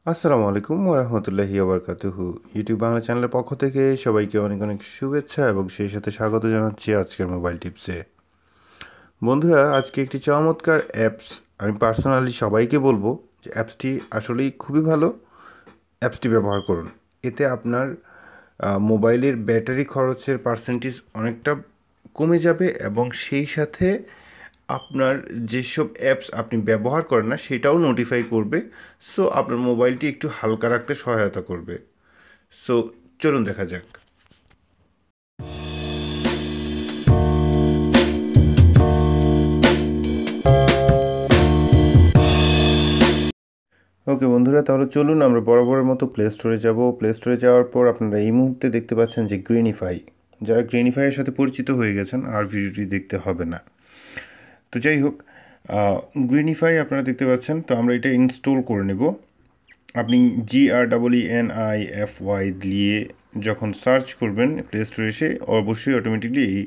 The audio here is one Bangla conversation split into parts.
আসসালামু আলাইকুম ওয়া রাহমাতুল্লাহি ওয়া বারাকাতুহু। ইউটিউব বাংলা চ্যানেলের পক্ষ থেকে সবাইকে অনেক অনেক শুভেচ্ছা এবং সেই সাথে স্বাগত জানাচ্ছি আজকের মোবাইল টিপসে। বন্ধুরা, আজকে একটি চমৎকার অ্যাপস আমি পার্সোনালি সবাইকে বলবো যে অ্যাপসটি আসলেই খুবই ভালো। অ্যাপসটি ব্যবহার করুন। এতে আপনার মোবাইলের ব্যাটারি খরচের পার্সেন্টেজ অনেকটা কমে যাবে এবং সেই সাথে আপনার যেসব অ্যাপস আপনি ব্যবহার করেন না সেটাও নোটিফাই করবে। সো আপনার মোবাইলটি একটু হালকা রাখতে সহায়তা করবে। সো চলুন দেখা যাক। ওকে বন্ধুরা, তাহলে চলুন আমরা বরাবরের মতো প্লে স্টোরে যাব। প্লে স্টোরে যাওয়ার পর আপনারা এই মুহূর্তে দেখতে পাচ্ছেন যে গ্রিনিফাই। যারা গ্রিনিফাইয়ের সাথে পরিচিত হয়ে গেছেন আর ভিডিওটি দেখতে হবে না। তো যাই হোক, গ্রিনিফাই আপনারা দেখতে পাচ্ছেন। তো আমরা এটা ইনস্টল করে নেব। আপনি GREENIFY দিয়ে যখন সার্চ করবেন প্লে স্টোরে এসে অবশ্যই অটোমেটিকলি এই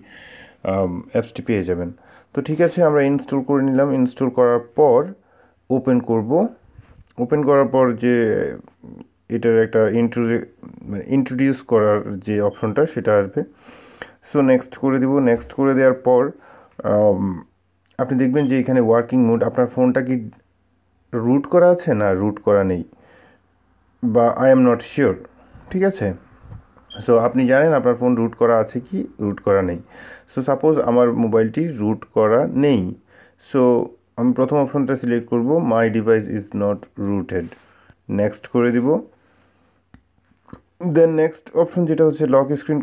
অ্যাপসটি পেয়ে যাবেন। তো ঠিক আছে, আমরা ইনস্টল করে নিলাম। ইনস্টল করার পর ওপেন করব। ওপেন করার পর যে এটার একটা ইন্ট্রোডিউস করার যে অপশনটা সেটা আসবে। সো নেক্সট করে দিব। নেক্সট করে দেওয়ার পর আপনি দেখবেন যে এখানে ওয়ার্কিং মোড, আপনার ফোনটা কি রুট করা আছে না রুট করা নেই, বা আই এম নট শিওর। ঠিক আছে, সো আপনি জানেন আপনার ফোন রুট করা আছে কি রুট করা নেই। সো সাপোজ আমার মোবাইলটি রুট করা নেই। সো আমি প্রথম অপশনটা সিলেক্ট করব, মাই device is not rooted. Next করে দিব। দেন নেক্সট অপশন যেটা হচ্ছে লক স্ক্রিন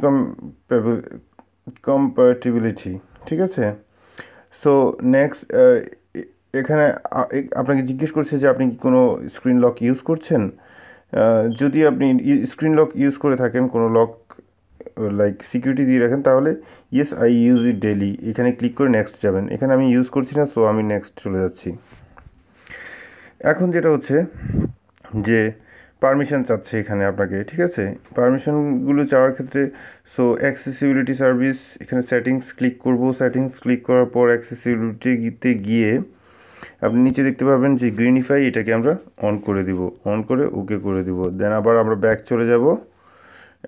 কম্প্যাটিবিলিটি। ঠিক আছে, সো নেক্সট এখানে আপনাকে জিজ্ঞেস করছে যে আপনি কি কোনো স্ক্রিন লক ইউজ করছেন। যদি আপনি স্ক্রিন লক ইউজ করে থাকেন, কোনো লক লাইক সিকিউরিটি দিয়ে রাখেন, তাহলে yes I use it daily এখানে ক্লিক করে নেক্সট যাবেন। এখানে আমি ইউজ করছি না, সো আমি নেক্সট চলে যাচ্ছি। এখন যেটা হচ্ছে যে পারমিশন চাচ্ছে এখানে আপনাকে। ঠিক আছে, পারমিশনগুলো চাওয়ার ক্ষেত্রে সো অ্যাক্সেসিবিলিটি সার্ভিস, এখানে সেটিংস ক্লিক করব। সেটিংস ক্লিক করার পর অ্যাক্সেসিবিলিটিতে গিয়ে আপনি নিচে দেখতে পাবেন যে গ্রিনিফাই, এটাকে আমরা অন করে দিব। অন করে ওকে করে দিব। দেন আবার আমরা ব্যাক চলে যাব।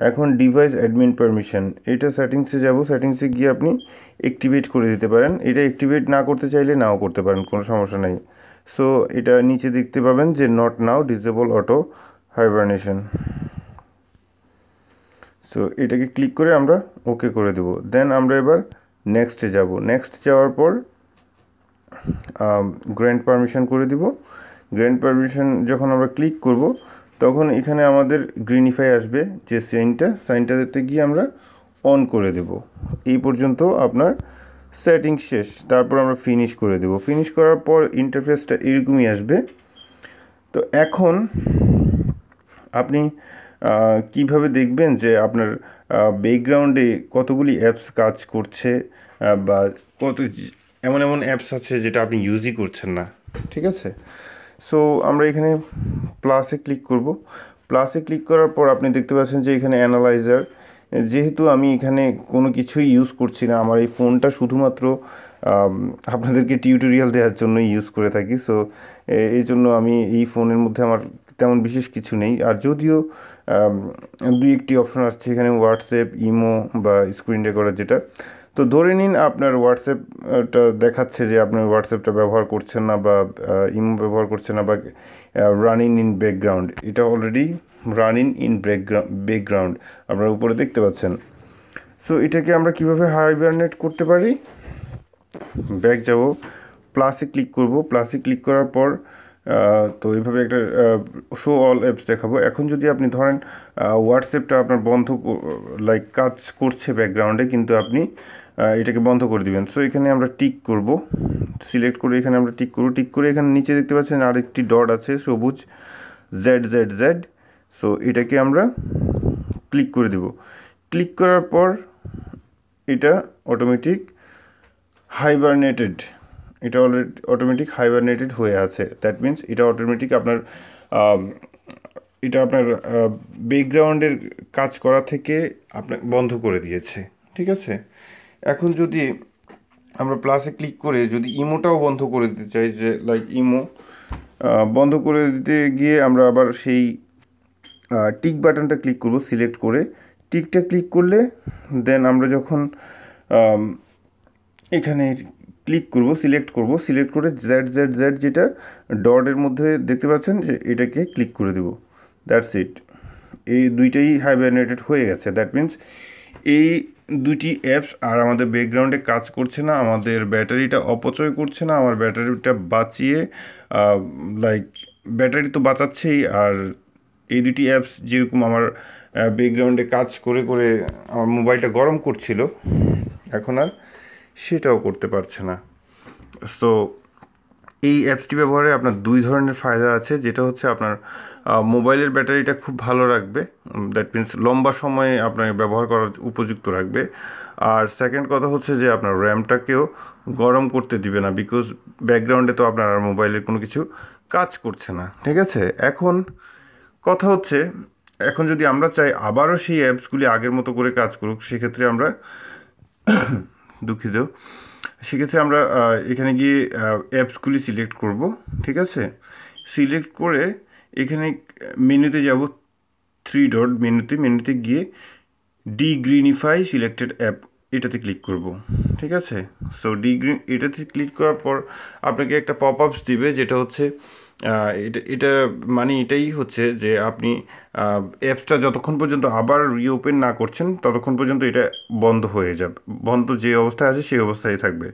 এখন ডিভাইস অ্যাডমিন পারমিশন, এটা সেটিংসে যাব। সেটিংসে গিয়ে আপনি অ্যাক্টিভেট করে দিতে পারেন। এটা অ্যাক্টিভেট না করতে চাইলে নাও করতে পারেন, কোনো সমস্যা নেই। সো এটা নিচে দেখতে পাবেন যে not now, disable auto hibernation. So এটাকে ক্লিক করে আমরা ওকে করে দেব। দেন আমরা এবার নেক্সটে যাব। নেক্সট যাওয়ার পর গ্র্যান্ট পারমিশন করে দিব। গ্র্যান্ট পারমিশন যখন আমরা ক্লিক করব তখন এখানে আমাদের গ্রিনিফাই আসবে, যে সাইনটাতে গিয়ে আমরা অন করে দেব। এই পর্যন্ত আপনার সেটিং শেষ। তারপর আমরা ফিনিশ করে দেব। ফিনিশ করার পর ইন্টারফেসটা এরকমই আসবে। তো এখন আপনি কিভাবে দেখবেন যে আপনার ব্যাকগ্রাউন্ডে কতগুলি অ্যাপস কাজ করছে, বা কত এমন এমন অ্যাপস আছে যেটা আপনি ইউজই করছেন না। ঠিক আছে, সো আমরা এখানে প্লাসে ক্লিক করব। প্লাসে ক্লিক করার পর আপনি দেখতে পাচ্ছেন যে এখানে অ্যানালাইজার। যেহেতু আমি এখানে কোনো কিছুই ইউজ করছি না, আমার এই ফোনটা শুধুমাত্র আপনাদেরকে টিউটোরিয়াল দেওয়ার জন্য ইউজ করে থাকি। সো এই জন্য আমি এই ফোনের মধ্যে আমার তেমন বিশেষ কিছু নেই। আর যদিও দুই একটি অপশন আসছে এখানে, হোয়াটসঅ্যাপ, ইমো বা স্ক্রিন রেকর্ডার যেটা। তো ধরে নিন আপনার হোয়াটসঅ্যাপটা দেখাচ্ছে যে আপনার হোয়াটসঅ্যাপটা ব্যবহার করছেন না, বা ইমো ব্যবহার করছেন না, বা রানিং ইন ব্যাকগ্রাউন্ড। এটা অলরেডি রানিং ইন ব্যাকগ্রাউন্ড আপনারা উপরে দেখতে পাচ্ছেন। সো এটাকে আমরা কিভাবে হাইবারনেট করতে পারি, ব্যাক যাব, প্লাসে ক্লিক করব। প্লাসে ক্লিক করার পর তো এইভাবে একটা শো অল অ্যাপস দেখাবো। এখন যদি আপনি ধরেন হোয়াটসঅ্যাপটা আপনার বন্ধ, লাইক কাজ করছে ব্যাকগ্রাউন্ডে, কিন্তু আপনি এটাকে বন্ধ করে দিবেন। সো এখানে আমরা টিক করব, সিলেক্ট করে এখানে আমরা টিক করব। টিক করে এখানে নিচে দেখতে পাচ্ছেন আরেকটি ডট আছে সবুজ, ZZZ। সো এটাকে আমরা ক্লিক করে দেব। ক্লিক করার পর এটা অটোমেটিক হাইবারনেটেড, এটা অলরেডি অটোমেটিক হাইবারনেটেড হয়ে আছে। দ্যাট মিন্স এটা অটোমেটিক আপনার এটা আপনার ব্যাকগ্রাউন্ডের কাজ করা থেকে আপনার বন্ধ করে দিয়েছে। ঠিক আছে, এখন যদি আমরা প্লাসে ক্লিক করে যদি ইমোটাও বন্ধ করে দিতে চাই, যে লাইক ইমো, বন্ধ করে দিতে গিয়ে আমরা আবার সেই টিক বাটনটা ক্লিক করব সিলেক্ট করে। টিকটা ক্লিক করলে দেন আমরা যখন এখানে ক্লিক করব সিলেক্ট করে জেড যেটা ডটের মধ্যে দেখতে পাচ্ছেন যে এটাকে ক্লিক করে দেব। That's it. এই দুইটাই হাইবারনেটেড হয়ে গেছে। দ্যাট মিন্স এই দুটি অ্যাপস আর আমাদের ব্যাকগ্রাউন্ডে কাজ করছে না, আমাদের ব্যাটারিটা অপচয় করছে না, আমার ব্যাটারিটা বাঁচিয়ে লাইক ব্যাটারি তো বাঁচাচ্ছেই, আর এই দুটি অ্যাপস যেরকম আমার ব্যাকগ্রাউন্ডে কাজ করে করে আমার মোবাইলটা গরম করছিল, এখন আর সেটাও করতে পারছে না। সো এই অ্যাপসটি ব্যবহারে আপনার দুই ধরনের ফায়দা আছে, যেটা হচ্ছে আপনার মোবাইলের ব্যাটারিটা খুব ভালো রাখবে, দ্যাট মিন্স লম্বা সময়ে আপনার ব্যবহার করার উপযুক্ত রাখবে। আর সেকেন্ড কথা হচ্ছে যে আপনার র্যামটাকেও গরম করতে দিবে না, বিকজ ব্যাকগ্রাউন্ডে তো আপনার আর মোবাইলের কোনো কিছু কাজ করছে না। ঠিক আছে, এখন কথা হচ্ছে এখন যদি আমরা চাই আবারও সেই অ্যাপসগুলি আগের মতো করে কাজ করুক, সেক্ষেত্রে আমরা দুঃখিত, সেক্ষেত্রে আমরা এখানে গিয়ে অ্যাপসগুলি সিলেক্ট করব। ঠিক আছে, সিলেক্ট করে এখানে মেনুতে যাব, থ্রি ডট মেনুতে গিয়ে ডিগ্রিনিফাই সিলেক্টেড অ্যাপ এটাতে ক্লিক করব। ঠিক আছে, সো এটাতে ক্লিক করার পর আপনাকে একটা পপ আপস দিবে, যেটা হচ্ছে এটা মানে এটাই হচ্ছে যে আপনি অ্যাপসটা যতক্ষণ পর্যন্ত আবার রিওপেন না করছেন ততক্ষণ পর্যন্ত এটা বন্ধ হয়ে যাবে, বন্ধ যে অবস্থায় আছে সেই অবস্থায় থাকবে।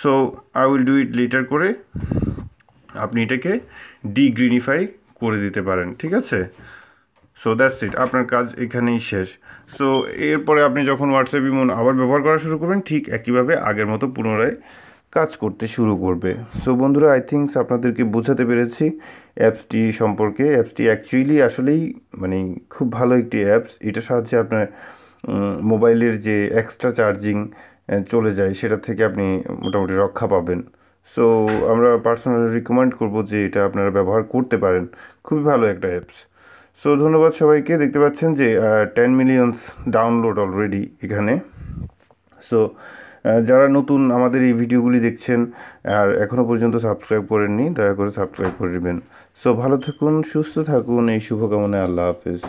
So I will do it later করে আপনি এটাকে ডিগ্রিনিফাই করে দিতে পারেন। ঠিক আছে, সো দ্যাটস ইট, আপনার কাজ এখানেই শেষ। সো এরপরে আপনি যখন হোয়াটসঅ্যাপ ইমো আবার ব্যবহার করা শুরু করবেন, ঠিক একইভাবে আগের মতো পুনরায় কাজ করতে শুরু করবে। সো বন্ধুরা, আই থিঙ্কস আপনাদেরকে বোঝাতে পেরেছি অ্যাপসটি সম্পর্কে। অ্যাপসটি অ্যাকচুয়ালি আসলেই মানে খুব ভালো একটি অ্যাপস। এটার সাহায্যে আপনার মোবাইলের যে এক্সট্রা চার্জিং চলে যায় সেটা থেকে আপনি মোটামুটি রক্ষা পাবেন। সো আমরা পার্সোনালি রিকমেন্ড করব যে এটা আপনারা ব্যবহার করতে পারেন, খুবই ভালো একটা অ্যাপস। সো ধন্যবাদ সবাইকে। দেখতে পাচ্ছেন যে 10 মিলিয়নস ডাউনলোড অলরেডি এখানে। সো যারা নতুন আমাদের এই ভিডিওগুলি দেখছেন আর এখনও পর্যন্ত সাবস্ক্রাইব করেননি, দয়া করে সাবস্ক্রাইব করে দেবেন। সো ভালো থাকুন, সুস্থ থাকুন, এই শুভকামনায়। আল্লাহ হাফেজ।